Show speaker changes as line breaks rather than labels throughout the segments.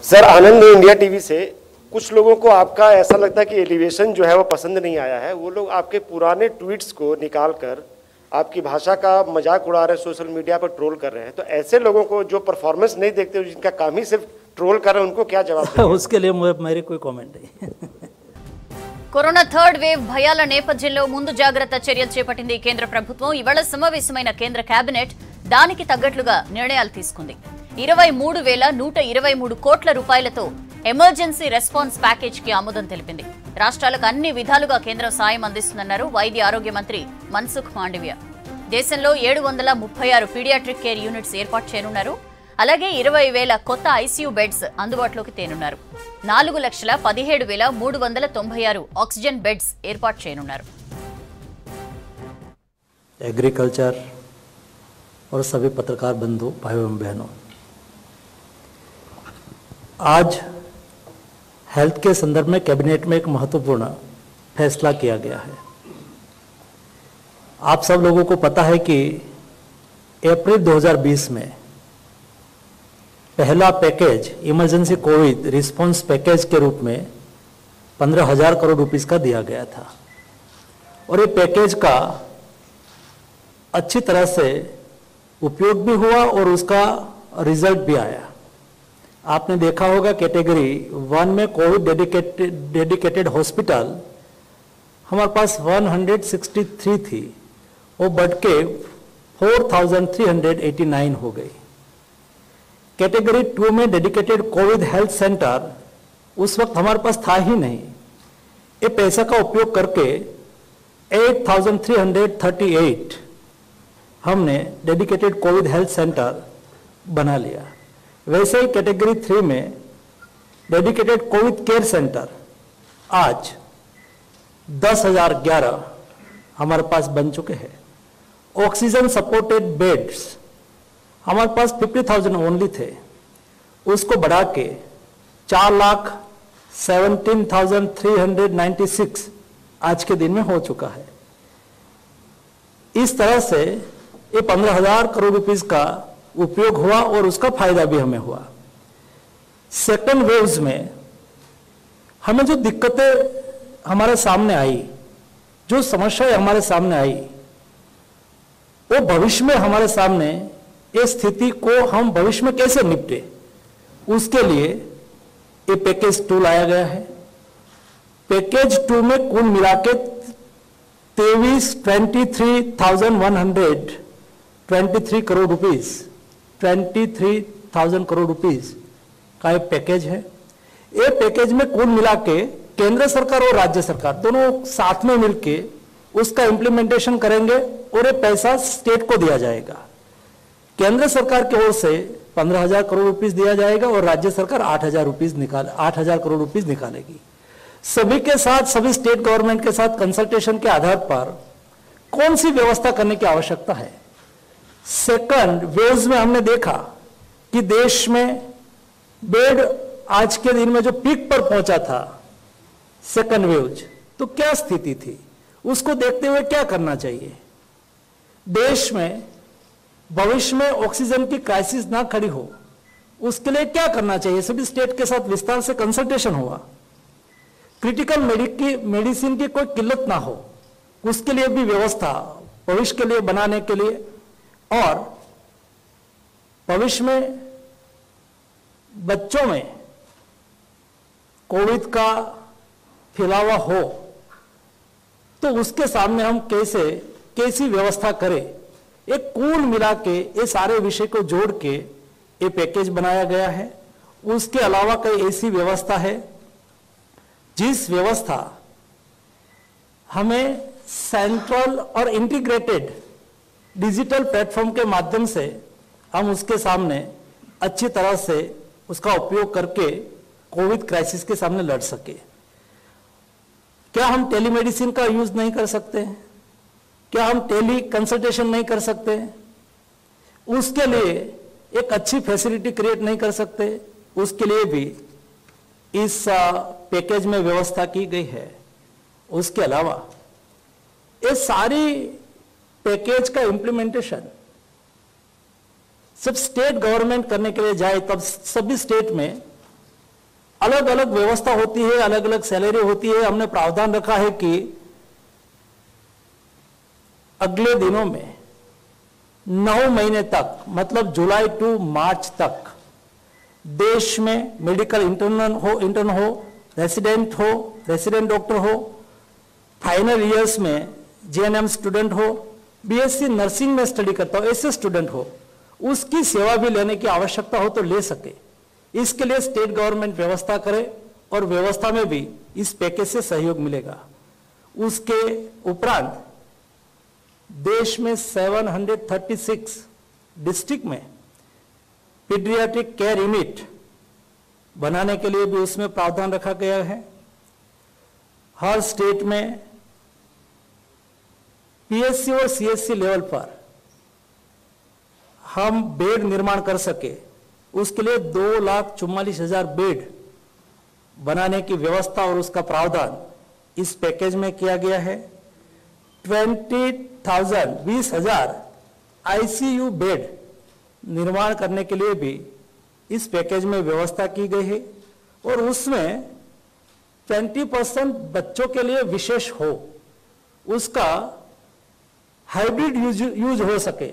Sir, आनंद India TV से कुछ लोगों को आपका ऐसा लगता है कि एलिवेशन जो है वो पसंद नहीं आया है। वो लोग आपके पुराने ट्वीट्स को निकाल कर आपकी भाषा का मजाक उड़ा रहे हैं, सोशल मीडिया पर ट्रोल कर रहे हैं। तो ऐसे लोगों को जो परफॉर्मेंस नहीं देखते, जिनका काम ही सिर्फ ट्रोल कर रहे हैं, उनको क्या जवाब देंगे?
उसके लिए मेरी कोई कमेंट नहीं।
కరోనా థర్డ్ వేవ్ భయాల నేపథ్యంలో ముందు జాగ్రత్త చర్యలు చేపట్టింది కేంద్ర ప్రభుత్వం. ఇవాళ సమావేశమైన కేంద్ర కేబినెట్ దానికి తగ్గట్లుగా నిర్ణయాలు తీసుకుంది. 23,123 కోట్ల రూపాయలతో ఎమర్జెన్సీ రెస్పాన్స్ ప్యాకేజ్ కి ఆమోదం తెలిపింది. రాష్ట్రాలకు అన్ని విధాలుగా కేంద్రం సాయం అందిస్తుందన్నారు వైద్య ఆరోగ్య మంత్రి మన్సుఖ్ మాండవ్య. దేశంలో 736 పీడియాట్రిక్ కేర్ యూనిట్స్ ఏర్పాటు చేయనున్నారు. అలాగే 20,000 కొత్త ఐసీయూ బెడ్స్ అందుబాటులోకి తేనున్నారు. 4,17,396 ఆక్సిజన్ బెడ్స్ ఏర్పాటు చేయనున్నారు.
एग्रीकल्चर और सभी पत्रकार बंधु भाइयों एवं बहनों, आज हेल्थ के संदर्भ में कैबिनेट में एक महत्वपूर्ण फैसला किया गया है. आप सब लोगों को पता है कि अप्रैल 2020 में पहला package emergency Covid response package के रूप में 15,000 करोड़ रुपीस का दिया गया था. और ये पैकेज का अच्छी तरह से उपयोग भी हुआ और उसका रिजल्ट भी आया. आपने देखा होगा कैटेगरी 1 में कोविड डेडिकेटेड हॉस्पिटल हमारे पास 163 थी, वो बढ़ के 4,389 हो गई. कैटेगरी 2 में डेडिकेटेड कोविड हेल्थ सेंटर उस वक्त हमारे पास था ही नहीं. ये पैसा का उपयोग करके 8,338 हमने डेडिकेटेड कोविड हेल्थ सेंटर बना लिया. वैसे ही कैटेगरी 3 में डेडिकेटेड कोविड केयर सेंटर आज 10,011 हमारे पास बन चुके हैं. ऑक्सीजन सपोर्टेड बेड्स हमारे पास 50,000 ओनली थे, उसको बढ़ा के 4,17,396 आज के दिन में हो चुका है. इस तरह से ये 15,000 करोड़ रुपीस का उपयोग हुआ और उसका फायदा भी हमें हुआ. सेकेंड वेव्स में हमें जो दिक्कतें हमारे सामने आई, जो समस्याएं हमारे सामने आई, वो भविष्य में हमारे सामने इस स्थिति को हम भविष्य में कैसे निपटे, उसके लिए ये पैकेज 2 लाया गया है. पैकेज 2 में कुल मिलाके 23,123 करोड़ रुपीस 23,000 करोड़ रुपीस का एक पैकेज है. ये पैकेज में कुल मिलाके केंद्र सरकार और राज्य सरकार दोनों साथ में मिलके उसका इम्प्लीमेंटेशन करेंगे और ये पैसा स्टेट को दिया जाएगा. केंद्र सरकार की ओर से 15,000 करोड़ रुपीस दिया जाएगा और राज्य सरकार 8,000 करोड़ रुपीस निकालेगी. सभी के साथ, सभी स्टेट गवर्नमेंट के साथ कंसल्टेशन के आधार पर कौन सी व्यवस्था करने की आवश्यकता है. सेकंड वेव्स में हमने देखा कि देश में बेड आज के दिन में जो पीक पर पहुंचा था सेकंड वेव्स, तो क्या स्थिति थी, उसको देखते हुए क्या करना चाहिए. देश में भविष्य में ऑक्सीजन की क्राइसिस ना खड़ी हो, उसके लिए क्या करना चाहिए. सभी स्टेट के साथ विस्तार से कंसल्टेशन हुआ. क्रिटिकल मेडिसिन की कोई किल्लत ना हो, उसके लिए भी व्यवस्था भविष्य के लिए बनाने के लिए, और भविष्य में बच्चों में कोविड का फैलावा हो तो उसके सामने हम कैसी व्यवस्था करें. एक कुल मिला के ये सारे विषय को जोड़ के ये पैकेज बनाया गया है. उसके अलावा कई ऐसी व्यवस्था है जिस व्यवस्था हमें सेंट्रल और इंटीग्रेटेड डिजिटल प्लेटफॉर्म के माध्यम से हम उसके सामने अच्छी तरह से उसका उपयोग करके कोविड क्राइसिस के सामने लड़ सके. क्या हम टेलीमेडिसिन का यूज नहीं कर सकते? क्या हम टेली कंसल्टेशन नहीं कर सकते? उसके लिए एक अच्छी फैसिलिटी क्रिएट नहीं कर सकते? उसके लिए भी इस पैकेज में व्यवस्था की गई है. उसके अलावा ये सारी पैकेज का इंप्लीमेंटेशन सब स्टेट गवर्नमेंट करने के लिए जाए, तब सभी स्टेट में अलग अलग व्यवस्था होती है, अलग अलग सैलरी होती है। हमने प्रावधान रखा है कि अगले दिनों में 9 महीने तक, मतलब जुलाई टू मार्च तक देश में मेडिकल इंटर्न हो, रेसिडेंट डॉक्टर हो, फाइनल ईयर्स में जीएनएम स्टूडेंट हो, बीएससी नर्सिंग में स्टडी करता हो ऐसे स्टूडेंट हो, उसकी सेवा भी लेने की आवश्यकता हो तो ले सके। इसके लिए स्टेट गवर्नमेंट व्यवस्था करे और व्यवस्था में भी इस पैकेज से सहयोग मिलेगा। उसके उपरांत देश में 736 डिस्ट्रिक्ट में पीडियाट्रिक केयर यूनिट बनाने के लिए भी उसमें प्रावधान रखा गया है। हर स्टेट में पीएससी और सीएससी लेवल पर हम बेड निर्माण कर सके, उसके लिए 2,44,000 बेड बनाने की व्यवस्था और उसका प्रावधान इस पैकेज में किया गया है। 20,000 आईसीयू बेड निर्माण करने के लिए भी इस पैकेज में व्यवस्था की गई है और उसमें 20% बच्चों के लिए विशेष हो, उसका हाइब्रिड यूज हो सके।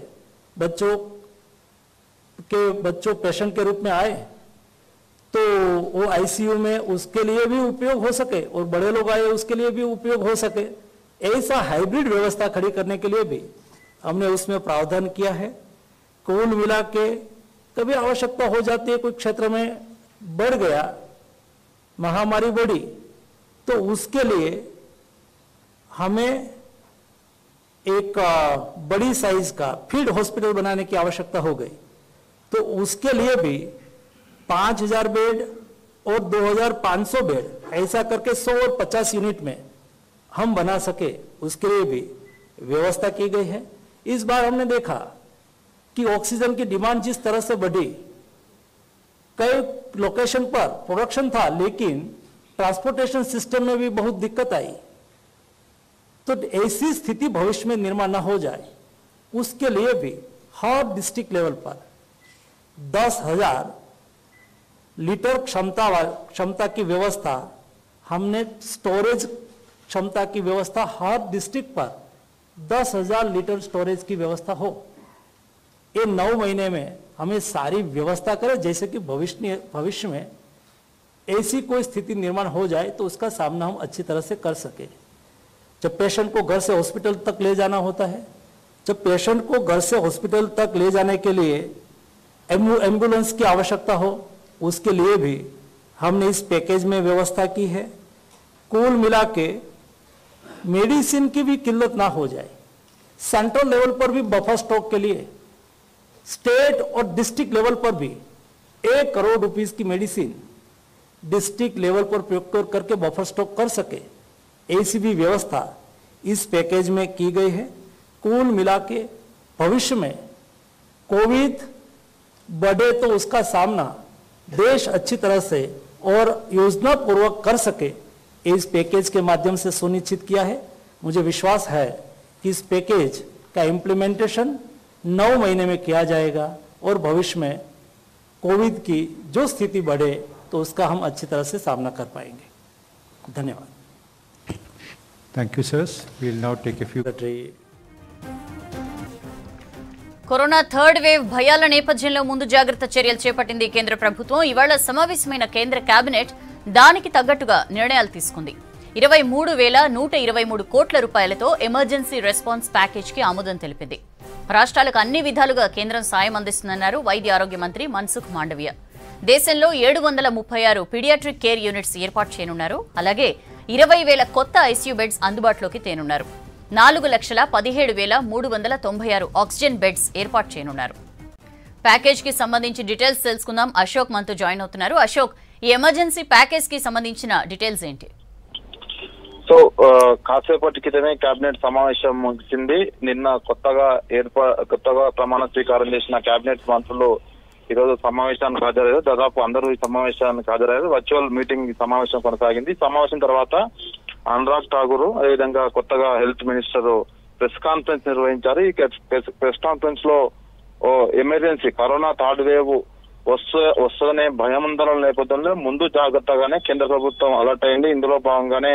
बच्चों पेशेंट के रूप में आए तो वो आईसीयू में उसके लिए भी उपयोग हो सके और बड़े लोग आए उसके लिए भी उपयोग हो सके। ऐसा हाइब्रिड व्यवस्था खड़ी करने के लिए भी हमने उसमें प्रावधान किया है। कुल मिला के कभी आवश्यकता हो जाती है, कोई क्षेत्र में बढ़ गया, महामारी बढ़ी, तो उसके लिए हमें एक बड़ी साइज का फील्ड हॉस्पिटल बनाने की आवश्यकता हो गई, तो उसके लिए भी 5,000 बेड और 2,500 बेड ऐसा करके 100 और 50 यूनिट में हम बना सके, उसके लिए भी व्यवस्था की गई है। इस बार हमने देखा कि ऑक्सीजन की डिमांड जिस तरह से बढ़ी, कई लोकेशन पर प्रोडक्शन था लेकिन ट्रांसपोर्टेशन सिस्टम में भी बहुत दिक्कत आई, तो ऐसी स्थिति भविष्य में निर्माण न हो जाए उसके लिए भी हर डिस्ट्रिक्ट लेवल पर 10,000 लीटर क्षमता की व्यवस्था, हमने स्टोरेज क्षमता की व्यवस्था हर डिस्ट्रिक्ट पर 10,000 लीटर स्टोरेज की व्यवस्था हो। ये 9 महीने में हमें सारी व्यवस्था करें, जैसे कि भविष्य में ऐसी कोई स्थिति निर्माण हो जाए तो उसका सामना हम अच्छी तरह से कर सके। जब पेशेंट को घर से हॉस्पिटल तक ले जाना होता है, जब पेशेंट को घर से हॉस्पिटल तक ले जाने के लिए एम्बुलेंस की आवश्यकता हो, उसके लिए भी हमने इस पैकेज में व्यवस्था की है। कुल मिला के मेडिसिन की भी किल्लत ना हो जाए, सेंट्रल लेवल पर भी बफर स्टॉक के लिए, स्टेट और डिस्ट्रिक्ट लेवल पर भी 1 करोड़ रुपीस की मेडिसिन डिस्ट्रिक्ट लेवल पर प्रयोग करके बफर स्टॉक कर सके, ऐसी भी व्यवस्था इस पैकेज में की गई है। कुल मिला के भविष्य में कोविड बढ़े तो उसका सामना देश अच्छी तरह से और योजना पूर्वक कर सके, इस पैकेज के माध्यम से सुनिश्चित किया है। मुझे विश्वास है कि इस पैकेज का इम्प्लीमेंटेशन 9 महीने में किया जाएगा और भविष्य में कोविड की जो स्थिति बढ़े तो उसका हम अच्छी तरह से सामना कर पाएंगे। धन्यवाद।
Thank you, sirs. We'll now take a few.
Corona third wave భయాల నేపథ్యంలో ముందు జాగ్రత్త చర్యలు చేపట్టింది కేంద్ర ప్రభుత్వం. ఇవాళ సమావేశమైన కేంద్ర కేబినెట్ దానికి తగ్గట్టుగా నిర్ణయాలు తీసుకుంది. 23,123 కోట్ల రూపాయలతో ఎమర్జెన్సీ రెస్పాన్స్ ప్యాకేజ్ కి ఆమోదం తెలిపింది. రాష్ట్రాలకు అన్ని విధాలుగా కేంద్రం సాయం అందిస్తుందన్నారు వైద్య ఆరోగ్య మంత్రి మన్సుఖ్ మాండవీయ. దేశంలో 736 పీడియాట్రిక్ కేర్ యూనిట్స్ ఏర్పాటు చేయనున్నారు. అలాగే 20,000 కొత్త ఐసీయూ బెడ్స్ అందుబాటులోకి తేనున్నారు. 4,17,396 ఆక్సిజన్ బెడ్స్ ఏర్పాటు చేయనున్నారు. ప్యాకేజ్ కి సంబంధించి డీటెయిల్స్ తెలుసుకుందాం. అశోక్ మనతో జాయిన్ అవుతున్నారు. అశోక్, ఈ ఎమర్జెన్సీ ప్యాకేజ్ కి సంబంధించిన డీటెయిల్స్ ఏంటి?
సో కాసేపటి క్రితమే కేబినెట్ సమావేశం ముగిసింది. నిన్న కొత్తగా ప్రమాణ స్వీకారం చేసిన కేబినెట్ మంత్రులు ఈరోజు సమావేశానికి హాజరయ్యారు. దాదాపు అందరూ ఈ సమావేశానికి హాజరయ్యారు. వర్చువల్ మీటింగ్ సమావేశం కొనసాగింది. సమావేశం తర్వాత అనురాగ్ ఠాకూర్, అదేవిధంగా కొత్తగా హెల్త్ మినిస్టర్ ప్రెస్ కాన్ఫరెన్స్ నిర్వహించారు. ఈ ప్రెస్ కాన్ఫరెన్స్ లో ఎమర్జెన్సీ కరోనా థర్డ్ వేవ్ వస్తుందనే భయాందోళన నేపథ్యంలో ముందు జాగ్రత్తగానే కేంద్ర ప్రభుత్వం అలర్ట్ అయింది. ఇందులో భాగంగానే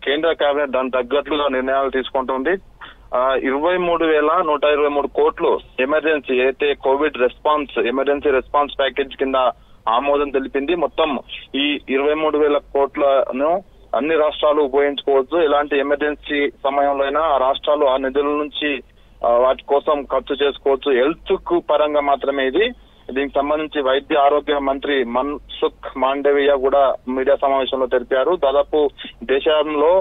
కేంద్ర కేబినెట్ దానికి తగ్గట్లుగా నిర్ణయాలు తీసుకుంటుంది. 23,123 కోట్లు ఎమర్జెన్సీ అయితే కోవిడ్ ఎమర్జెన్సీ రెస్పాన్స్ ప్యాకేజ్ కింద ఆమోదం తెలిపింది. మొత్తం ఈ 23,000 కోట్లను అన్ని రాష్ట్రాలు ఉపయోగించుకోవచ్చు. ఎలాంటి ఎమర్జెన్సీ సమయంలో అయినా ఆ రాష్ట్రాలు ఆ నిధుల నుంచి వాటి కోసం ఖర్చు చేసుకోవచ్చు. హెల్త్ కు పరంగా మాత్రమే ఇది. దీనికి సంబంధించి వైద్య ఆరోగ్య మంత్రి మన్సుఖ్ మాండవీయ కూడా మీడియా సమావేశంలో తెలిపారు. దాదాపు దేశంలో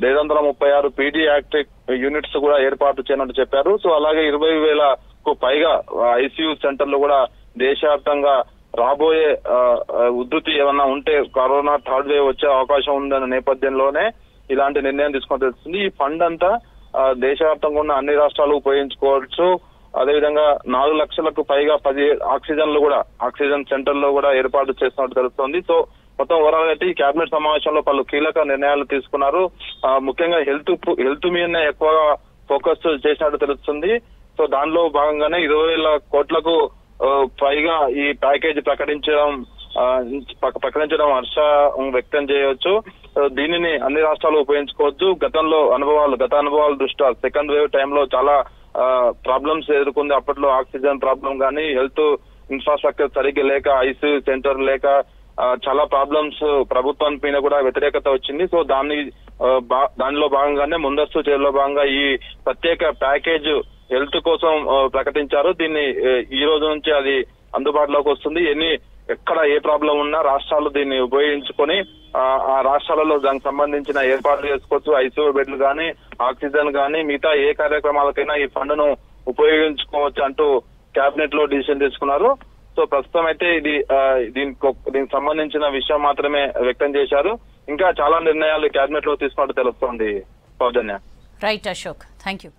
536 పీడియాట్రిక్ యూనిట్స్ కూడా ఏర్పాటు చేయనున్నట్టు చెప్పారు. సో అలాగే 20,000కు పైగా ఐసీయూ సెంటర్లు కూడా దేశవ్యాప్తంగా రాబోయే ఉధృతి ఏమన్నా ఉంటే కరోనా థర్డ్ వేవ్ వచ్చే అవకాశం ఉందన్న నేపథ్యంలోనే ఇలాంటి నిర్ణయం తీసుకొని తెలుస్తుంది. ఈ ఫండ్ అంతా దేశవ్యాప్తంగా ఉన్న అన్ని రాష్ట్రాలు ఉపయోగించుకోవచ్చు. అదేవిధంగా 4 లక్షలకు పైగా 10 ఆక్సిజన్ సెంటర్లో కూడా ఏర్పాటు చేస్తున్నట్టు తెలుస్తోంది. సో మొత్తం ఓవరాల్ అయితే ఈ కేబినెట్ సమావేశంలో పలు కీలక నిర్ణయాలు తీసుకున్నారు. ముఖ్యంగా హెల్త్ మీదనే ఎక్కువగా ఫోకస్ చేసినట్టు తెలుస్తుంది. సో దానిలో భాగంగానే 20,000 కోట్లకు పైగా ఈ ప్యాకేజ్ ప్రకటించడం హర్షం వ్యక్తం చేయవచ్చు. దీనిని అన్ని రాష్ట్రాలు ఉపయోగించుకోవచ్చు. గత అనుభవాల దృష్ట్యా సెకండ్ వేవ్ టైంలో చాలా ప్రాబ్లమ్స్ ఎదుర్కొంది. అప్పట్లో ఆక్సిజన్ ప్రాబ్లం కానీ, హెల్త్ ఇన్ఫ్రాస్ట్రక్చర్ సరిగ్గా లేక, ఐసీయూ సెంటర్ లేక చాలా ప్రాబ్లమ్స్ ప్రభుత్వం పైన కూడా వ్యతిరేకత వచ్చింది. సో దానిలో భాగంగానే ముందస్తు చర్యలో భాగంగా ఈ ప్రత్యేక ప్యాకేజ్ హెల్త్ కోసం ప్రకటించారు. దీన్ని ఈ రోజు నుంచి అది అందుబాటులోకి వస్తుంది. ఎక్కడ ఏ ప్రాబ్లం ఉన్నా రాష్ట్రాలు దీన్ని ఉపయోగించుకొని ఆ రాష్ట్రాలలో దానికి సంబంధించిన ఏర్పాట్లు చేసుకోవచ్చు. ఐసీయూ బెడ్లు కానీ, ఆక్సిజన్ కానీ, మిగతా ఏ కార్యక్రమాలకైనా ఈ ఫండ్ ను ఉపయోగించుకోవచ్చు అంటూ కేబినెట్ లో డిసిషన్ తీసుకున్నారు. సో ప్రస్తుతం అయితే దీనికి సంబంధించిన విషయం మాత్రమే వ్యక్తం చేశారు. ఇంకా చాలా నిర్ణయాలు కేబినెట్ లో తీసుకున్నట్టు తెలుస్తోంది. Soujanya.
Right Ashok, thank you.